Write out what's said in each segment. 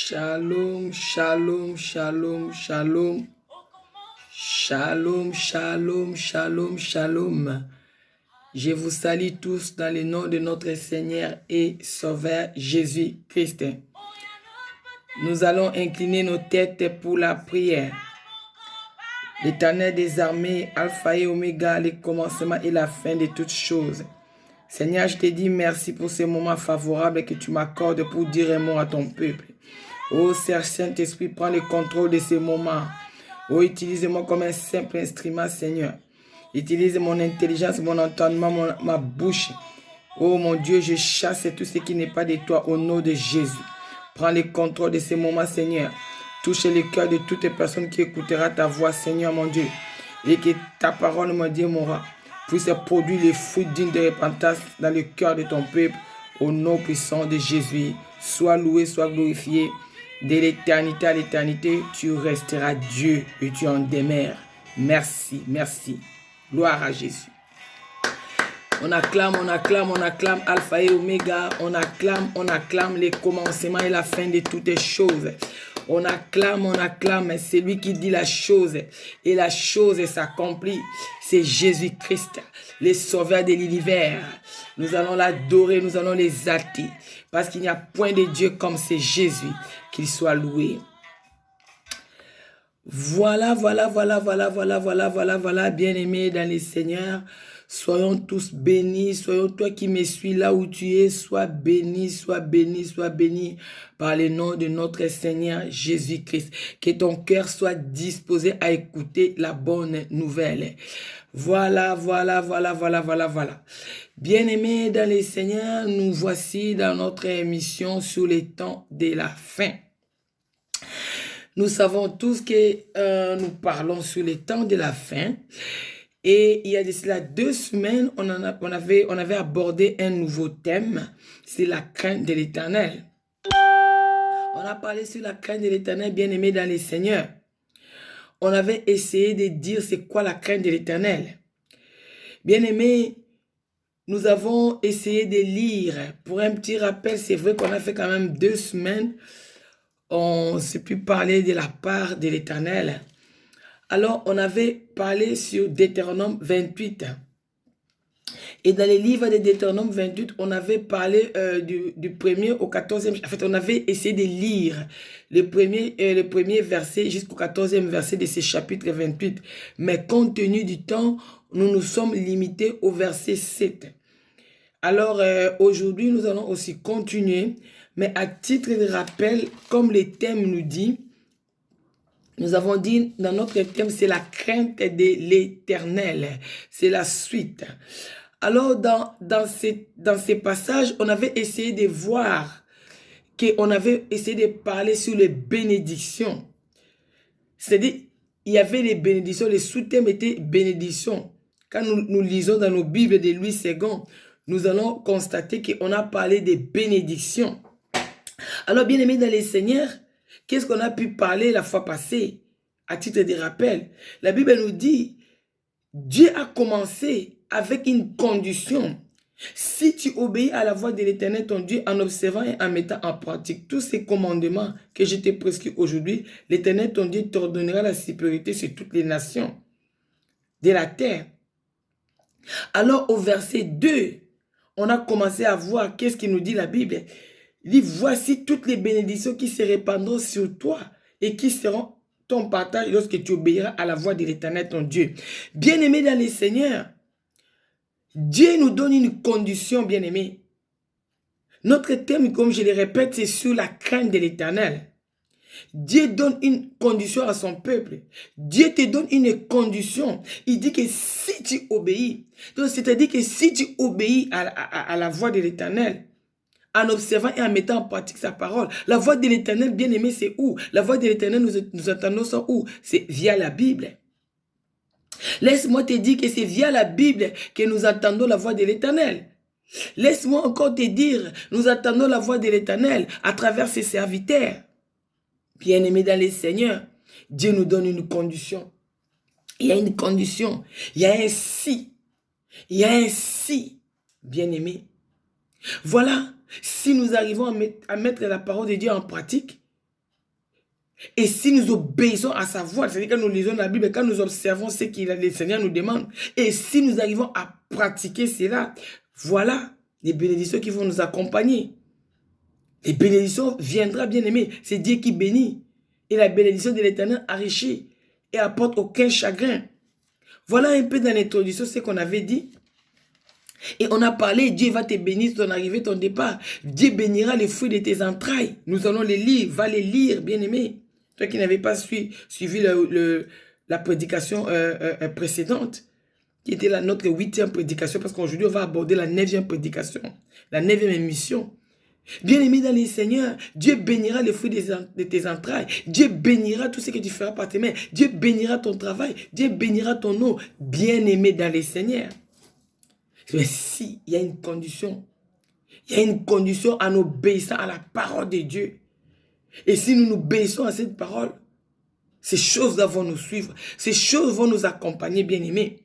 Shalom, shalom, shalom, shalom. Shalom, shalom, shalom, shalom. Je vous salue tous dans le nom de notre Seigneur et Sauveur Jésus-Christ. Nous allons incliner nos têtes pour la prière. L'Éternel des armées, Alpha et Oméga, le commencement et la fin de toutes choses. Seigneur, je te dis merci pour ce moment favorable que tu m'accordes pour dire un mot à ton peuple. Oh, Saint-Esprit, prends le contrôle de ces moments. Oh, utilise-moi comme un simple instrument, Seigneur. Utilise mon intelligence, mon entendement, ma bouche. Oh, mon Dieu, je chasse tout ce qui n'est pas de toi au nom de Jésus. Prends le contrôle de ces moments, Seigneur. Touche le cœur de toutes les personnes qui écoutera ta voix, Seigneur, mon Dieu. Et que ta parole, mon Dieu, mon roi, puisse produire les fruits dignes de repentance dans le cœur de ton peuple. Au nom puissant de Jésus, sois loué, sois glorifié. De l'éternité à l'éternité, tu resteras Dieu et tu en demeures. Merci, merci. Gloire à Jésus. On acclame, on acclame, on acclame Alpha et Oméga. On acclame les commencements et la fin de toutes les choses. On acclame, c'est lui qui dit la chose. Et la chose s'accomplit. C'est Jésus-Christ, le sauveur de l'univers. Nous allons l'adorer, nous allons l'exalter. Parce qu'il n'y a point de Dieu comme c'est Jésus. Qu'il soit loué. Voilà, bien-aimés dans les Seigneurs. Soyons tous bénis, soyons toi qui me suis là où tu es, sois béni, sois béni, sois béni par le nom de notre Seigneur Jésus-Christ. Que ton cœur soit disposé à écouter la bonne nouvelle. Voilà. Bien-aimés dans les Seigneurs, nous voici dans notre émission sur les temps de la fin. Nous savons tous que nous parlons sur les temps de la fin. Et il y a de cela 2 semaines, on avait abordé un nouveau thème, c'est la crainte de l'Éternel. On a parlé sur la crainte de l'Éternel, bien-aimé dans les Seigneurs. On avait essayé de dire c'est quoi la crainte de l'Éternel. Bien-aimé, nous avons essayé de lire. Pour un petit rappel, c'est vrai qu'on a fait quand même 2 semaines. On s'est pu parler de la part de l'Éternel. Alors, on avait parlé sur Deutéronome 28. Et dans les livres de Deutéronome 28, on avait parlé du 1er au 14e. En fait, on avait essayé de lire le premier verset jusqu'au 14e verset de ce chapitre 28. Mais compte tenu du temps, nous nous sommes limités au verset 7. Alors, aujourd'hui, nous allons aussi continuer. Mais à titre de rappel, comme le thème nous dit, nous avons dit dans notre thème, c'est la crainte de l'Éternel. C'est la suite. Alors, dans ces passages, on avait essayé de voir qu'on avait essayé de parler sur les bénédictions. C'est-à-dire, il y avait les bénédictions, les sous-thèmes étaient bénédictions. Quand nous lisons dans nos Bibles de Louis II, nous allons constater qu'on a parlé des bénédictions. Alors, bien aimés dans les Seigneurs, qu'est-ce qu'on a pu parler la fois passée? À titre de rappel, la Bible nous dit, Dieu a commencé avec une condition. Si tu obéis à la voix de l'Éternel, ton Dieu, en observant et en mettant en pratique tous ces commandements que je t'ai prescrits aujourd'hui, l'Éternel, ton Dieu, t'ordonnera la sécurité sur toutes les nations de la terre. Alors, au verset 2, on a commencé à voir qu'est-ce qu'il nous dit la Bible. Il dit, voici toutes les bénédictions qui se répandront sur toi et qui seront ton partage lorsque tu obéiras à la voix de l'Éternel, ton Dieu. Bien-aimé dans les Seigneurs, Dieu nous donne une condition, bien-aimé. Notre thème, comme je le répète, c'est sur la crainte de l'Éternel. Dieu donne une condition à son peuple. Dieu te donne une condition. Il dit que si tu obéis, c'est-à-dire que si tu obéis à la voix de l'Éternel, en observant et en mettant en pratique sa parole. La voix de l'Éternel, bien-aimé, c'est où? La voix de l'Éternel, nous entendons ça où? C'est via la Bible. Laisse-moi te dire que c'est via la Bible que nous entendons la voix de l'Éternel. Laisse-moi encore te dire, nous entendons la voix de l'Éternel à travers ses serviteurs. Bien-aimé dans les Seigneurs, Dieu nous donne une condition. Il y a une condition. Il y a un si. Il y a un si, bien-aimé. Voilà. Si nous arrivons à mettre la parole de Dieu en pratique, Et si nous obéissons à sa voix, c'est-à-dire quand nous lisons la Bible, quand nous observons ce que le Seigneur nous demande, et si nous arrivons à pratiquer cela, voilà les bénédictions qui vont nous accompagner. Les bénédictions viendront, bien aimé. C'est Dieu qui bénit. Et la bénédiction de l'Éternel enrichit et apporte aucun chagrin. Voilà un peu dans l'introduction ce qu'on avait dit. Et on a parlé, Dieu va te bénir ton arrivée, ton départ. Dieu bénira les fruits de tes entrailles. Nous allons les lire, va les lire, bien aimé. Toi qui n'avais pas suivi la prédication précédente, qui était notre 8e prédication, parce qu'aujourd'hui on va aborder la 9e prédication, la 9e émission. Bien aimé dans les Seigneurs, Dieu bénira les fruits de tes entrailles. Dieu bénira tout ce que tu feras par tes mains. Dieu bénira ton travail. Dieu bénira ton eau. Bien aimé dans les Seigneurs. Mais si, il y a une condition. Il y a une condition en obéissant à la parole de Dieu. Et si nous nous obéissons à cette parole, ces choses-là vont nous suivre. Ces choses vont nous accompagner, bien aimés.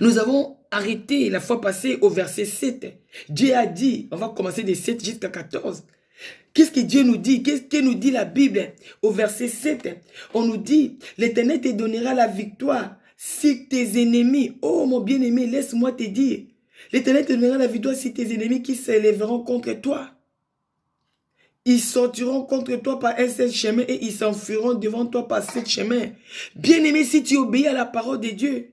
Nous avons arrêté la fois passée au verset 7. Dieu a dit, on va commencer de 7 jusqu'à 14. Qu'est-ce que Dieu nous dit? Qu'est-ce que nous dit la Bible? Au verset 7, on nous dit, l'Éternel te donnera la victoire si tes ennemis, oh mon bien-aimé, laisse-moi te dire, l'Éternel te donnera la victoire si tes ennemis qui s'élèveront contre toi. Ils sortiront contre toi par un seul chemin et ils s'enfuiront devant toi par 7 chemins. Bien-aimé, si tu obéis à la parole de Dieu,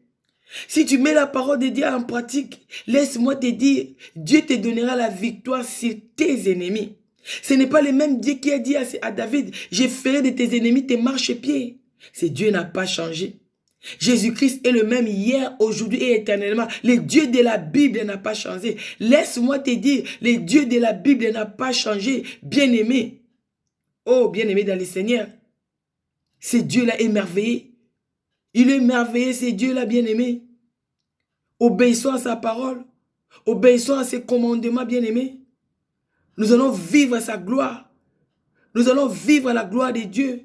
si tu mets la parole de Dieu en pratique, laisse-moi te dire, Dieu te donnera la victoire sur tes ennemis. Ce n'est pas le même Dieu qui a dit à David, je ferai de tes ennemis tes marchepieds. Ce Dieu n'a pas changé. Jésus-Christ est le même hier, aujourd'hui et éternellement. Le Dieu de la Bible n'a pas changé. Laisse-moi te dire, le Dieu de la Bible n'a pas changé. Bien-aimé, oh bien-aimé dans le Seigneur, ce Dieu-là est merveilleux. Il est merveilleux, ce Dieu-là, bien-aimé. Obéissons à sa parole. Obéissons à ses commandements, bien-aimés. Nous allons vivre sa gloire. Nous allons vivre la gloire de Dieu.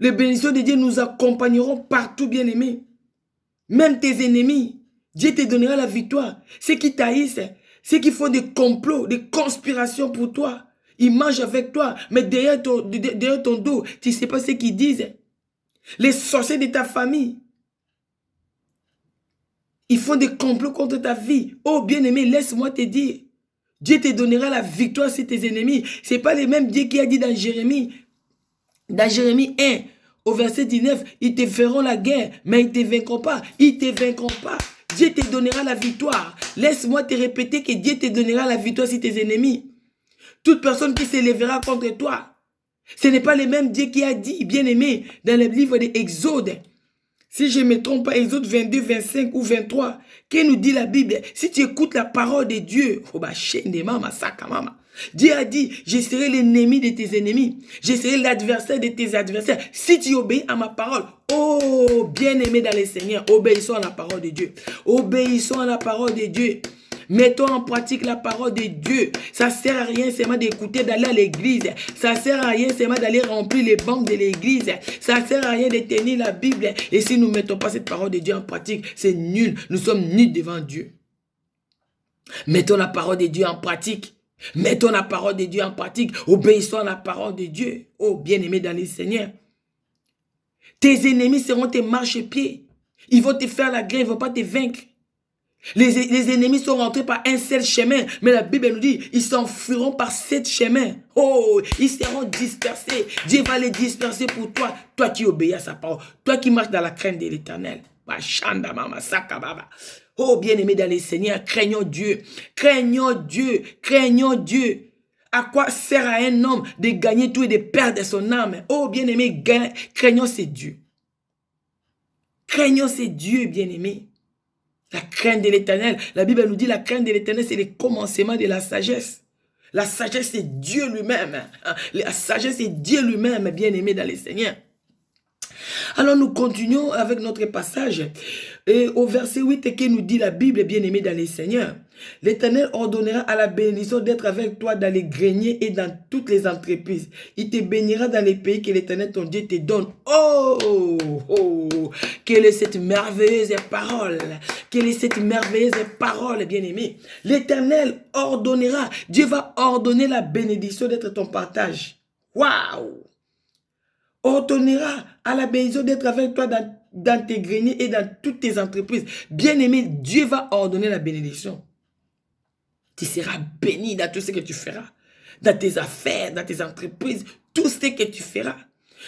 Les bénédictions de Dieu nous accompagneront partout, bien-aimés. Même tes ennemis, Dieu te donnera la victoire. Ceux qui t'haïssent, ceux qui font des complots, des conspirations pour toi, ils mangent avec toi, mais derrière ton dos, tu ne sais pas ce qu'ils disent. Les sorciers de ta famille, ils font des complots contre ta vie. Oh, bien-aimé, laisse-moi te dire, Dieu te donnera la victoire sur tes ennemis. Ce n'est pas le même Dieu qui a dit dans Jérémie 1, au verset 19, ils te feront la guerre, mais ils ne te vaincront pas. Ils ne te vaincront pas. Dieu te donnera la victoire. Laisse-moi te répéter que Dieu te donnera la victoire sur tes ennemis. Toute personne qui s'élèvera contre toi. Ce n'est pas le même Dieu qui a dit, bien-aimé, dans le livre de Exode. Si je ne me trompe pas, Exode 22, 25 ou 23, que nous dit la Bible? Si tu écoutes la parole de Dieu, Dieu a dit, je serai l'ennemi de tes ennemis. Je serai l'adversaire de tes adversaires. Si tu obéis à ma parole, oh, bien-aimé dans le Seigneur, obéissons à la parole de Dieu. Obéissons à la parole de Dieu. Mettons en pratique la parole de Dieu. Ça ne sert à rien seulement d'écouter, d'aller à l'église. Ça ne sert à rien seulement d'aller remplir les bancs de l'église. Ça ne sert à rien de tenir la Bible. Et si nous ne mettons pas cette parole de Dieu en pratique, c'est nul. Nous sommes nuls devant Dieu. Mettons la parole de Dieu en pratique. Mettons la parole de Dieu en pratique. Obéissons à la parole de Dieu. Oh, bien-aimé dans le Seigneur. Tes ennemis seront tes marchepieds. Ils vont te faire la guerre, ils ne vont pas te vaincre. Les ennemis sont rentrés par un seul chemin. Mais la Bible nous dit, ils s'enfuiront par 7 chemins. Oh, ils seront dispersés. Dieu va les disperser pour toi. Toi qui obéis à sa parole. Toi qui marches dans la crainte de l'Éternel. Oh, bien-aimé dans les Seigneurs, craignons Dieu. Craignons Dieu. Craignons Dieu. À quoi sert à un homme de gagner tout et de perdre son âme? Oh, bien-aimé, craignons ces dieux. Craignons ces dieux, bien-aimé. La crainte de l'Éternel. La Bible nous dit la crainte de l'Éternel, c'est le commencement de la sagesse. La sagesse, c'est Dieu lui-même. La sagesse, c'est Dieu lui-même, bien-aimé dans les Seigneurs. Alors nous continuons avec notre passage. Et au verset 8, que nous dit la Bible, bien-aimé dans les Seigneurs. L'Éternel ordonnera à la bénédiction d'être avec toi dans les greniers et dans toutes les entreprises. Il te bénira dans les pays que l'Éternel ton Dieu te donne. Oh, oh, quelle est cette merveilleuse parole. Quelle est cette merveilleuse parole, bien-aimé. L'Éternel ordonnera. Dieu va ordonner la bénédiction d'être ton partage. Waouh! ordonnera à la bénédiction d'être avec toi dans tes greniers et dans toutes tes entreprises. Bien-aimé, Dieu va ordonner la bénédiction. Tu seras béni dans tout ce que tu feras. Dans tes affaires, dans tes entreprises, tout ce que tu feras.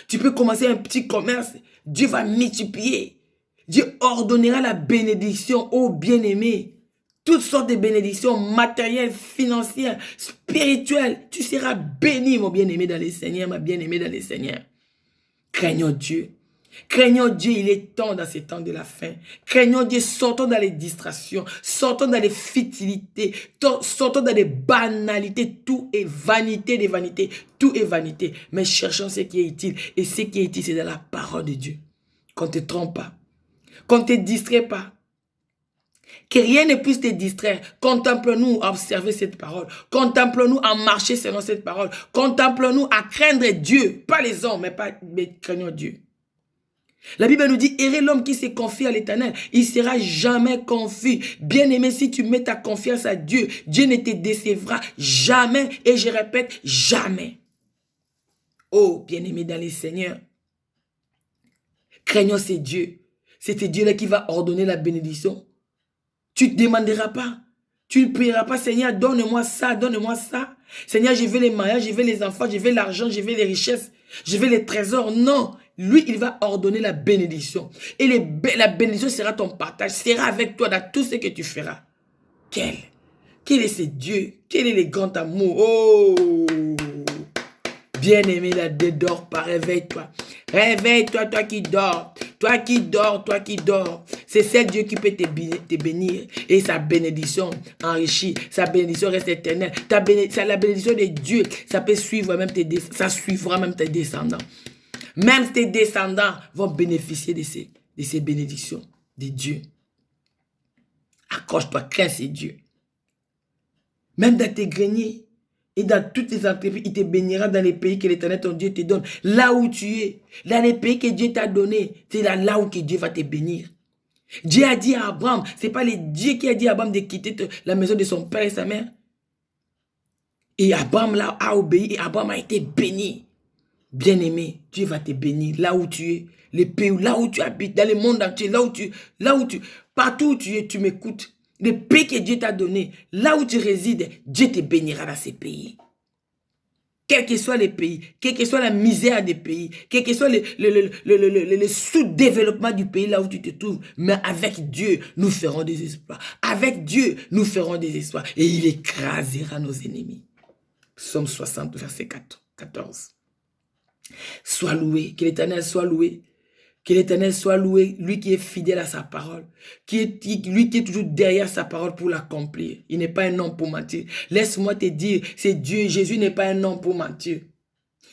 Tu peux commencer un petit commerce. Dieu va multiplier. Dieu ordonnera la bénédiction aux bien-aimés. Toutes sortes de bénédictions matérielles, financières, spirituelles. Tu seras béni, mon bien-aimé dans le Seigneur, ma bien-aimée dans le Seigneur. Craignons Dieu. Craignons Dieu, il est temps dans ces temps de la fin. Craignons Dieu, sortons dans les distractions, sortons dans les futilités, sortons dans les banalités. Tout est vanité des vanités, tout est vanité. Mais cherchons ce qui est utile. Et ce qui est utile, c'est dans la parole de Dieu. Qu'on ne te trompe pas, qu'on ne te distrait pas. Que rien ne puisse te distraire. Contemple-nous à observer cette parole. Contemple-nous à marcher selon cette parole. Contemple-nous à craindre Dieu. Pas les hommes, mais craignons Dieu. La Bible nous dit, errez l'homme qui se confie à l'Éternel. Il ne sera jamais confus. Bien-aimé, si tu mets ta confiance à Dieu, Dieu ne te décevra jamais. Et je répète, jamais. Oh, bien-aimé dans les Seigneurs. Craignons ces dieux. C'est tes dieux-là qui va ordonner la bénédiction. Tu ne demanderas pas. Tu ne prieras pas, Seigneur, donne-moi ça, donne-moi ça. Seigneur, je veux les mariages, je veux les enfants, je veux l'argent, je veux les richesses, je veux les trésors. Non, lui, il va ordonner la bénédiction. Et la bénédiction sera ton partage, sera avec toi dans tout ce que tu feras. Quel est ce Dieu? Quel est le grand amour? Oh! Bien-aimé, ne dors pas, réveille-toi. Réveille-toi, toi qui dors. Toi qui dors, toi qui dors. C'est ce Dieu qui peut te bénir. Et sa bénédiction enrichit. Sa bénédiction reste éternelle. La bénédiction de Dieu, ça peut suivre même ça suivra même tes descendants. Même tes descendants vont bénéficier de ces bénédictions de Dieu. Accroche-toi, crains ces dieux. Même dans tes greniers. Et dans toutes les entreprises, il te bénira dans les pays que l'Éternel, ton Dieu, te donne. Là où tu es, dans les pays que Dieu t'a donné, c'est là où que Dieu va te bénir. Dieu a dit à Abraham, ce n'est pas le Dieu qui a dit à Abraham de quitter la maison de son père et sa mère. Et Abraham là a obéi et Abraham a été béni. Bien-aimé, Dieu va te bénir là où tu es, les pays, là où tu habites, dans le monde entier, partout où tu es, tu m'écoutes. Le pays que Dieu t'a donné, là où tu résides, Dieu te bénira dans ces pays. Quels que soient les pays, quelle que soit la misère des pays, quel que soit le sous-développement du pays là où tu te trouves, mais avec Dieu, nous ferons des exploits. Avec Dieu, nous ferons des exploits. Et il écrasera nos ennemis. Psaume 60, verset 14. Sois loué, que l'Éternel soit loué. Que l'Éternel soit loué, lui qui est fidèle à sa parole, lui qui est toujours derrière sa parole pour l'accomplir. Il n'est pas un homme pour mentir. Laisse-moi te dire, c'est Dieu, Jésus n'est pas un homme pour mentir.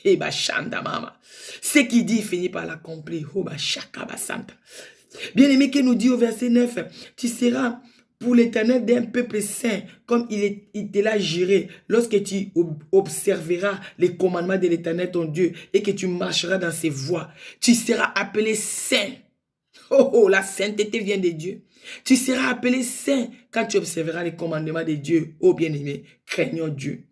Eh bah, chanda mama. Ce qu'il dit, il finit par l'accomplir. Oh bah, chaka bah, santa. Bien-aimé, qui nous dit au verset 9, tu seras pour l'Éternel d'un peuple saint, comme il te l'a juré, lorsque tu observeras les commandements de l'Éternel ton Dieu et que tu marcheras dans ses voies, tu seras appelé saint. Oh, la sainteté vient de Dieu. Tu seras appelé saint quand tu observeras les commandements de Dieu. Oh bien-aimé, craignons Dieu.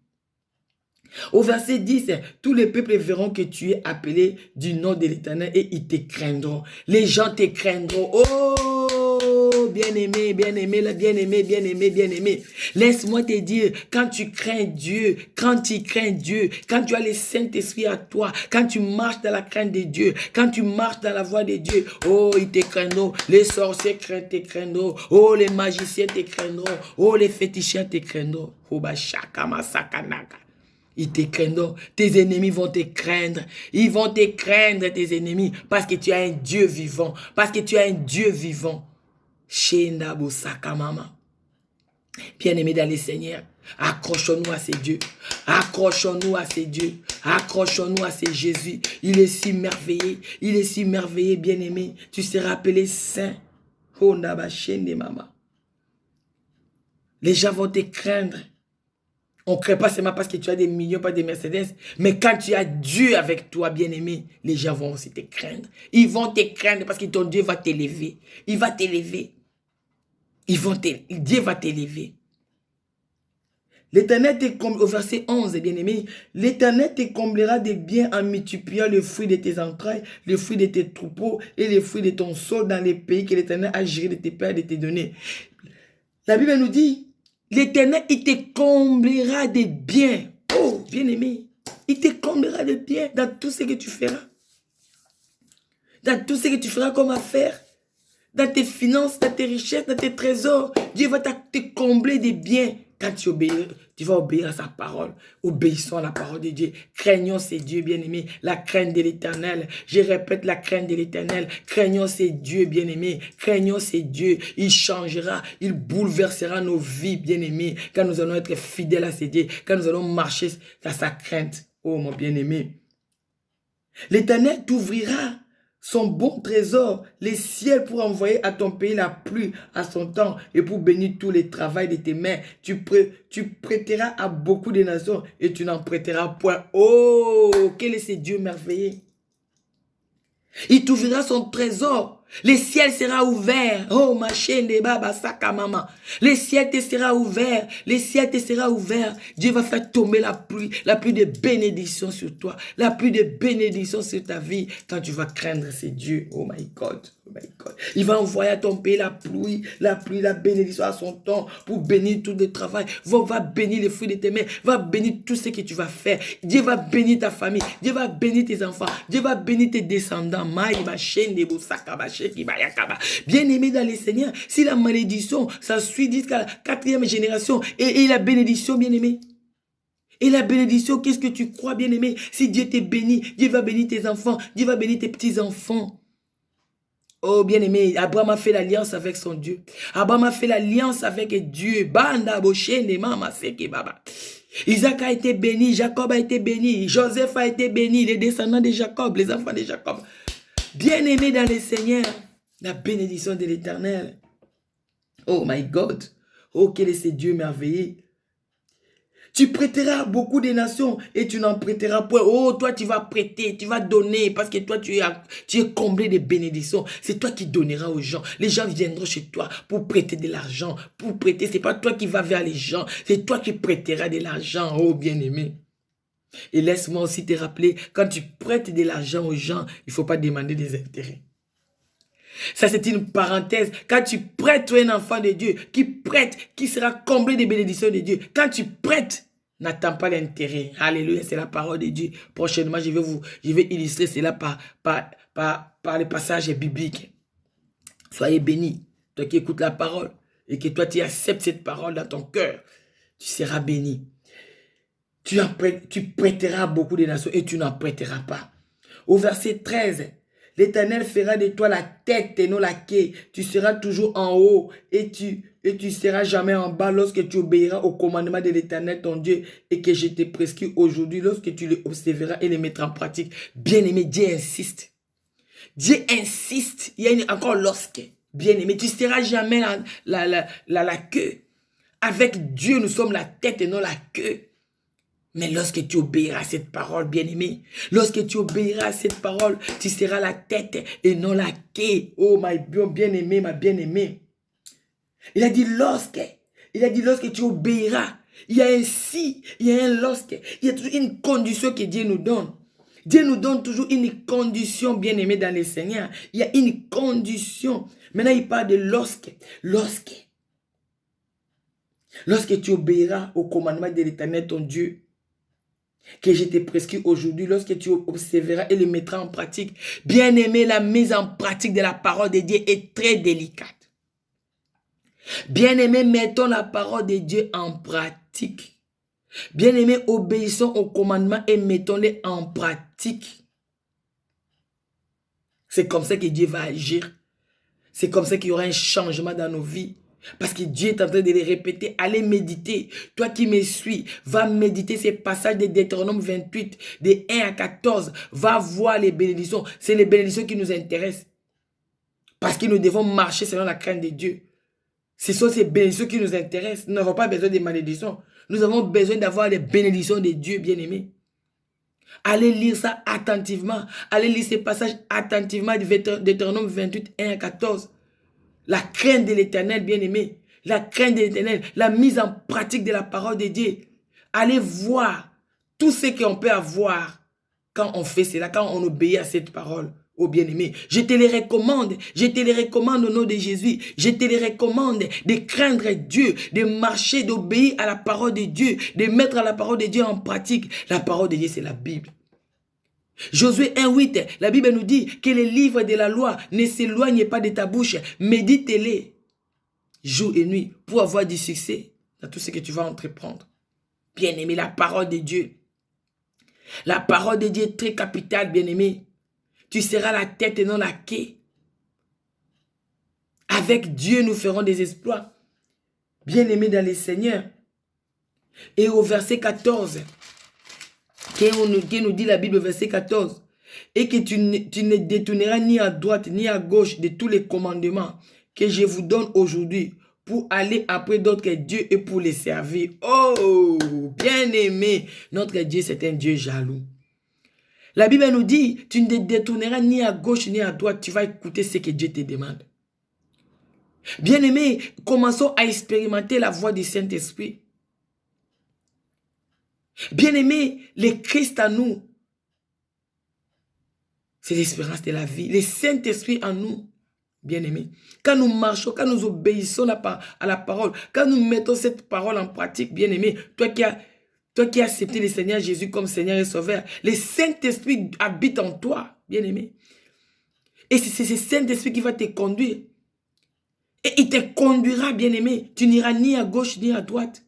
Au verset 10, tous les peuples verront que tu es appelé du nom de l'Éternel et ils te craindront. Les gens te craindront. Oh, bien-aimé, bien-aimé, bien-aimé, bien-aimé, bien-aimé. Laisse-moi te dire, quand tu crains Dieu, quand tu as le Saint-Esprit à toi, quand tu marches dans la crainte de Dieu, quand tu marches dans la voie de Dieu, oh, ils te craindront. Les sorciers te craindront. Oh, les magiciens te craindront. Oh, les féticheurs te craindront. Oh, bah, shakama sakanaka. Ils te craindront. Tes ennemis vont te craindre. Ils vont te craindre, tes ennemis, parce que tu as un Dieu vivant. Parce que tu as un Dieu vivant. Shendabu sakamama. Bien-aimés dans les Seigneurs, accrochons-nous à ces dieux. Accrochons-nous à ces dieux. Accrochons-nous à ces Jésus. Il est si merveilleux. Il est si merveilleux, bien-aimé. Tu seras appelé saint. Oh, naba shende mama. Les gens vont te craindre. On ne crée pas seulement parce que tu as des millions, pas des Mercedes. Mais quand tu as Dieu avec toi, bien-aimé, les gens vont aussi te craindre. Ils vont te craindre parce que ton Dieu va t'élever. Il va t'élever. Dieu va t'élever. L'Éternel te comblera, au verset 11, bien-aimé, l'Éternel te comblera de biens en multipliant le fruit de tes entrailles, le fruit de tes troupeaux et le fruit de ton sol dans les pays que l'Éternel a juré de tes pères de te donner. La Bible nous dit, l'Éternel, il te comblera de biens. Oh, bien-aimé, il te comblera de biens dans tout ce que tu feras. Dans tout ce que tu feras comme affaire. Dans tes finances, dans tes richesses, dans tes trésors. Dieu va te combler de biens. Quand tu vas obéir à sa parole. Obéissons à la parole de Dieu. Craignons ces dieux bien-aimés. La crainte de l'Éternel. Je répète, la crainte de l'Éternel. Craignons ces dieux bien-aimés. Craignons ces dieux. Il changera. Il bouleversera nos vies bien-aimés. Quand nous allons être fidèles à ces dieux. Quand nous allons marcher à sa crainte. Oh mon bien-aimé. L'Éternel t'ouvrira son bon trésor, les ciels pour envoyer à ton pays la pluie à son temps et pour bénir tous les travaux de tes mains. Tu prêteras à beaucoup de nations et tu n'en prêteras point. Oh, quel est ce Dieu merveilleux. Il t'ouvrira son trésor. Les ciels seront ouverts. Oh, ma chaîne de baba saka maman. Les ciels te seront ouverts. Les ciels te seront ouverts. Dieu va faire tomber la pluie de bénédiction sur toi. La pluie de bénédiction sur ta vie. Quand tu vas craindre ces dieux. Oh my God. Oh my God. Il va envoyer à ton pays la pluie, la bénédiction à son temps pour bénir tout le travail. Va bénir les fruits de tes mains. Va bénir tout ce que tu vas faire. Dieu va bénir ta famille. Dieu va bénir tes enfants. Dieu va bénir tes descendants. Bien-aimé dans les Seigneurs, si la malédiction, ça suit jusqu'à la 4e génération et la bénédiction, bien-aimé. Et la bénédiction, qu'est-ce que tu crois, bien-aimé? Si Dieu te bénit, Dieu va bénir tes enfants, Dieu va bénir tes petits-enfants. Oh, bien-aimé, Abraham a fait l'alliance avec son Dieu. Abraham a fait l'alliance avec Dieu. Banda, boshene, mama, seke, baba. Isaac a été béni, Jacob a été béni, Joseph a été béni, les descendants de Jacob, les enfants de Jacob. Bien-aimé dans le Seigneur, la bénédiction de l'Éternel. Oh my God. Oh, quel est ce Dieu merveilleux. Tu prêteras à beaucoup de nations et tu n'en prêteras point. Oh, toi, tu vas prêter, tu vas donner parce que toi, tu es comblé de bénédictions. C'est toi qui donneras aux gens. Les gens viendront chez toi pour prêter de l'argent. Pour prêter, c'est pas toi qui vas vers les gens. C'est toi qui prêteras de l'argent. Oh, bien-aimé. Et laisse-moi aussi te rappeler, quand tu prêtes de l'argent aux gens, il ne faut pas demander des intérêts. Ça, c'est une parenthèse. Quand tu prêtes à un enfant de Dieu, qui prête, qui sera comblé des bénédictions de Dieu. Quand tu prêtes, n'attends pas l'intérêt. Alléluia, c'est la parole de Dieu. Prochainement, je vais illustrer cela par les passages bibliques. Soyez bénis, toi qui écoutes la parole, et que toi, tu acceptes cette parole dans ton cœur. Tu seras béni. Tu prêteras à beaucoup de nations et tu n'en prêteras pas. Au verset 13, l'Éternel fera de toi la tête et non la queue. Tu seras toujours en haut et tu seras jamais en bas lorsque tu obéiras au commandement de l'Éternel ton Dieu et que je te prescris aujourd'hui lorsque tu les observeras et les mettras en pratique. Bien-aimé, Dieu insiste. Dieu insiste. Il y a encore lorsque. Bien-aimé, tu ne seras jamais la queue. Avec Dieu, nous sommes la tête et non la queue. Mais lorsque tu obéiras à cette parole, bien-aimé, lorsque tu obéiras à cette parole, tu seras la tête et non la queue. Oh, my bien-aimé, ma bien-aimée. Il a dit lorsque tu obéiras. Il y a un si, il y a un lorsque. Il y a toujours une condition que Dieu nous donne. Dieu nous donne toujours une condition, bien-aimé, dans le Seigneur. Il y a une condition. Maintenant, il parle de lorsque. Lorsque tu obéiras au commandement de l'Éternel, ton Dieu, que je te prescris aujourd'hui, lorsque tu observeras et le mettras en pratique. Bien-aimé, la mise en pratique de la parole de Dieu est très délicate. Bien-aimé, mettons la parole de Dieu en pratique. Bien-aimé, obéissons aux commandements et mettons-les en pratique. C'est comme ça que Dieu va agir. C'est comme ça qu'il y aura un changement dans nos vies. Parce que Dieu est en train de les répéter. Allez méditer. Toi qui me suis, va méditer ces passages de Deutéronome 28, de 1 à 14. Va voir les bénédictions. C'est les bénédictions qui nous intéressent. Parce que nous devons marcher selon la crainte de Dieu. Ce sont ces bénédictions qui nous intéressent. Nous n'avons pas besoin de malédictions. Nous avons besoin d'avoir les bénédictions de Dieu, bien-aimés. Allez lire ça attentivement. Allez lire ces passages attentivement de Deutéronome 28, 1 à 14. La crainte de l'Éternel, bien-aimé. la crainte de l'Éternel, la mise en pratique de la parole de Dieu. Allez voir tout ce qu'on peut avoir quand on fait cela, quand on obéit à cette parole. Oh bien-aimé, je te les recommande au nom de Jésus, je te les recommande de craindre Dieu, de marcher, d'obéir à la parole de Dieu, de mettre la parole de Dieu en pratique. La parole de Dieu, c'est la Bible. Josué 1:8, la Bible nous dit que les livres de la loi ne s'éloignent pas de ta bouche, médite-les jour et nuit pour avoir du succès dans tout ce que tu vas entreprendre. Bien-aimé, la parole de Dieu. La parole de Dieu est très capitale, bien-aimé. Tu seras la tête et non la queue. Avec Dieu, nous ferons des exploits. Bien-aimé dans le Seigneur. Et au verset 14, qui nous dit la Bible, verset 14, et que tu ne détourneras ni à droite ni à gauche de tous les commandements que je vous donne aujourd'hui pour aller après d'autres dieux et pour les servir. Oh, bien-aimé, notre Dieu, c'est un Dieu jaloux. La Bible nous dit, tu ne te détourneras ni à gauche ni à droite, tu vas écouter ce que Dieu te demande. Bien-aimé, commençons à expérimenter la voix du Saint-Esprit. Bien-aimé, le Christ en nous, c'est l'espérance de la vie. Le Saint-Esprit en nous, bien-aimé. Quand nous marchons, quand nous obéissons à la parole, quand nous mettons cette parole en pratique, bien-aimé, toi qui as accepté le Seigneur Jésus comme Seigneur et Sauveur, le Saint-Esprit habite en toi, bien-aimé. Et c'est ce Saint-Esprit qui va te conduire. Et il te conduira, bien-aimé. Tu n'iras ni à gauche ni à droite.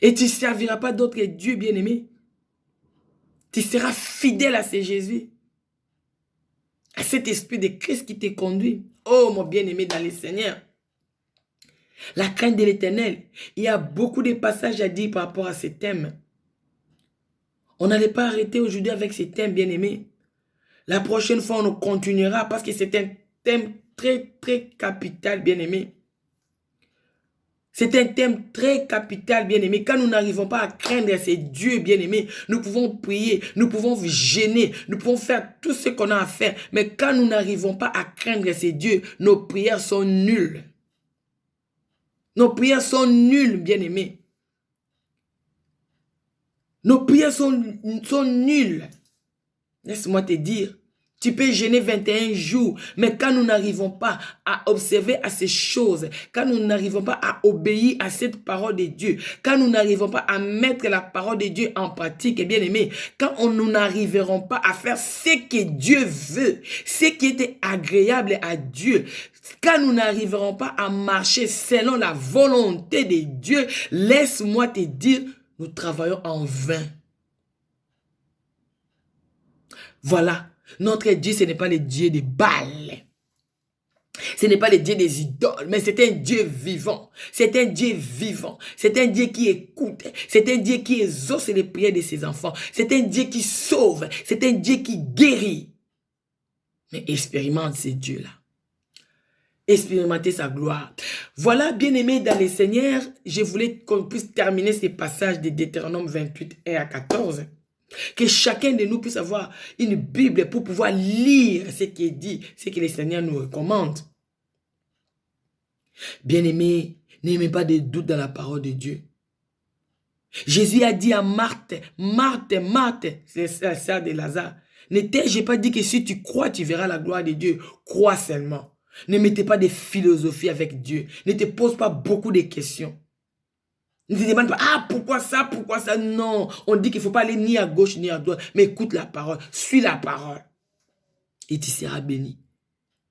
Et tu ne serviras pas d'autres dieux, bien-aimé. Tu seras fidèle à ce Jésus. À cet esprit de Christ qui te conduit. Oh, mon bien-aimé dans le Seigneur. La crainte de l'Éternel. Il y a beaucoup de passages à dire par rapport à ce thème. On n'allait pas arrêter aujourd'hui avec ce thème, bien-aimé. La prochaine fois, on continuera parce que c'est un thème très, très capital, bien-aimé. C'est un thème très capital, bien-aimé. Quand nous n'arrivons pas à craindre ces dieux, bien-aimés, nous pouvons prier, nous pouvons gêner, nous pouvons faire tout ce qu'on a à faire. Mais quand nous n'arrivons pas à craindre ces dieux, nos prières sont nulles. Nos prières sont nulles, bien-aimés. Nos prières sont nulles. Laisse-moi te dire. Tu peux jeûner 21 jours, mais quand nous n'arrivons pas à observer à ces choses, quand nous n'arrivons pas à obéir à cette parole de Dieu, quand nous n'arrivons pas à mettre la parole de Dieu en pratique, et bien aimé, quand nous n'arriverons pas à faire ce que Dieu veut, ce qui était agréable à Dieu, quand nous n'arriverons pas à marcher selon la volonté de Dieu, laisse-moi te dire, nous travaillons en vain. Voilà. Notre Dieu, ce n'est pas le Dieu des Baals. Ce n'est pas le Dieu des idoles, mais c'est un Dieu vivant. C'est un Dieu vivant. C'est un Dieu qui écoute. C'est un Dieu qui exauce les prières de ses enfants. C'est un Dieu qui sauve. C'est un Dieu qui guérit. Mais expérimente ce Dieu-là. Expérimenter sa gloire. Voilà, bien-aimés dans le Seigneur, je voulais qu'on puisse terminer ces passages de Deutéronome 28, 1 à 14. Que chacun de nous puisse avoir une Bible pour pouvoir lire ce qui est dit, ce que le Seigneur nous recommande. Bien-aimés, n'aimez pas de doute dans la parole de Dieu. Jésus a dit à Marthe, Marthe, c'est la sœur de Lazare, ne t'ai-je pas dit que si tu crois, tu verras la gloire de Dieu? Crois seulement. Ne mettez pas de philosophie avec Dieu. Ne te pose pas beaucoup de questions. Ne te demande pas, ah, pourquoi ça, pourquoi ça? Non, on dit qu'il ne faut pas aller ni à gauche ni à droite. Mais écoute la parole, suis la parole. Et tu seras béni.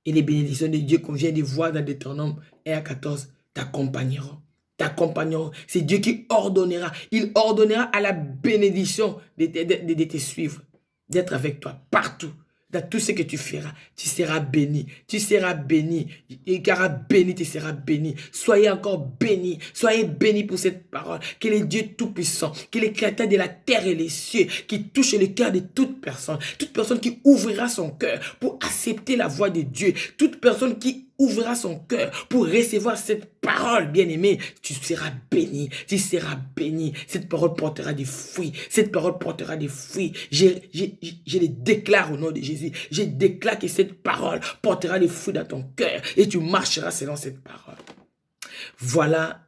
Et les bénédictions de Dieu qu'on vient de voir dans Deutéronome 1 à 14 t'accompagneront. T'accompagneront. C'est Dieu qui ordonnera. Il ordonnera à la bénédiction de te suivre, d'être avec toi partout. Dans tout ce que tu feras, tu seras béni. Tu seras béni. Il sera béni, tu seras béni. Soyez encore bénis. Soyez bénis pour cette parole. Que le Dieu Tout-Puissant, que le Créateur de la terre et les cieux, qui touche le cœur de toute personne qui ouvrira son cœur pour accepter la voix de Dieu, toute personne qui ouvriras son cœur pour recevoir cette parole, bien-aimé, tu seras béni. Tu seras béni. Cette parole portera des fruits. Cette parole portera des fruits. Je les déclare au nom de Jésus. Je déclare que cette parole portera des fruits dans ton cœur et tu marcheras selon cette parole. Voilà,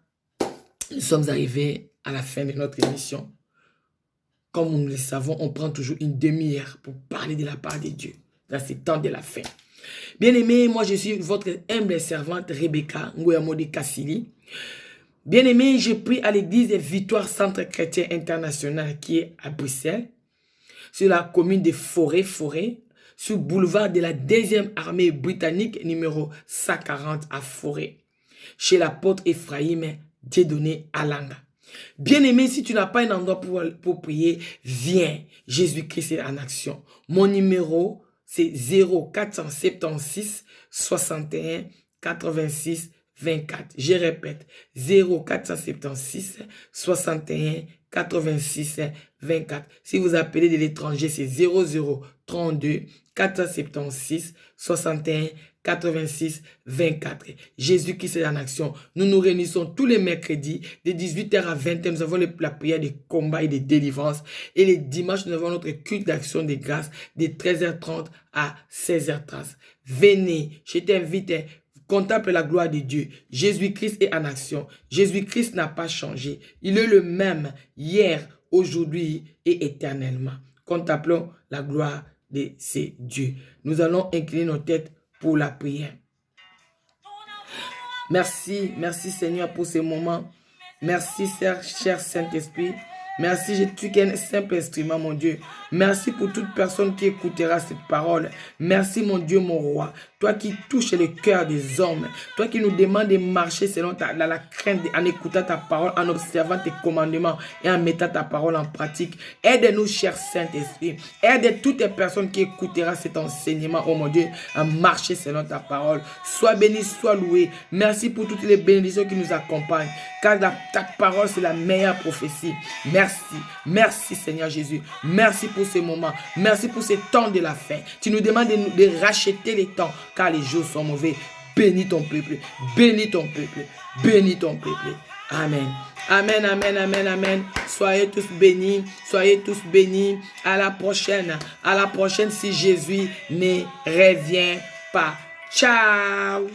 nous sommes arrivés à la fin de notre émission. Comme nous le savons, on prend toujours une demi-heure pour parler de la part de Dieu dans ces temps de la fin. Bien-aimé, moi je suis votre humble servante Rebecca Ngoyamode Kassili. Bien-aimé, je prie à l'église des Victoires Centre Chrétien International qui est à Bruxelles, sur la commune de Forêt, sur le boulevard de la 2e armée britannique numéro 140 à Forêt, chez l'apôtre Ephraim Dieudonné Alanga. Bien-aimé, si tu n'as pas un endroit pour prier, viens. Jésus-Christ est en action. Mon numéro, c'est 0476 61 86 24. Je répète, 0476 61 86 24. Si vous appelez de l'étranger, c'est 0032 476 61 86 24. Jésus-Christ est en action. Nous nous réunissons tous les mercredis de 18h à 20h. Nous avons la prière de combat et de délivrance. Et les dimanches, nous avons notre culte d'action de grâce de 13h30 à 16h30. Venez, je t'invite. Contemple la gloire de Dieu. Jésus-Christ est en action. Jésus-Christ n'a pas changé. Il est le même hier, aujourd'hui et éternellement. Contemplons la gloire de ces dieux. Nous allons incliner nos têtes pour la prière. Merci Seigneur pour ce moment. Merci cher Saint-Esprit. Merci, tu es un simple instrument, mon Dieu. Merci pour toute personne qui écoutera cette parole. Merci, mon Dieu, mon roi. Toi qui touches le cœur des hommes. Toi qui nous demandes de marcher selon la crainte, en écoutant ta parole, en observant tes commandements et en mettant ta parole en pratique. Aide-nous, cher Saint-Esprit. Aide toutes les personnes qui écouteront cet enseignement, oh mon Dieu, à marcher selon ta parole. Sois béni, sois loué. Merci pour toutes les bénédictions qui nous accompagnent. Car ta parole, c'est la meilleure prophétie. Merci Seigneur Jésus. Merci pour ce moment. Merci pour ce temps de la fin. Tu nous demandes de racheter les temps car les jours sont mauvais. Bénis ton peuple. Bénis ton peuple. Bénis ton peuple. Amen. Amen, amen, amen, amen. Soyez tous bénis. Soyez tous bénis. À la prochaine. À la prochaine si Jésus ne revient pas. Ciao.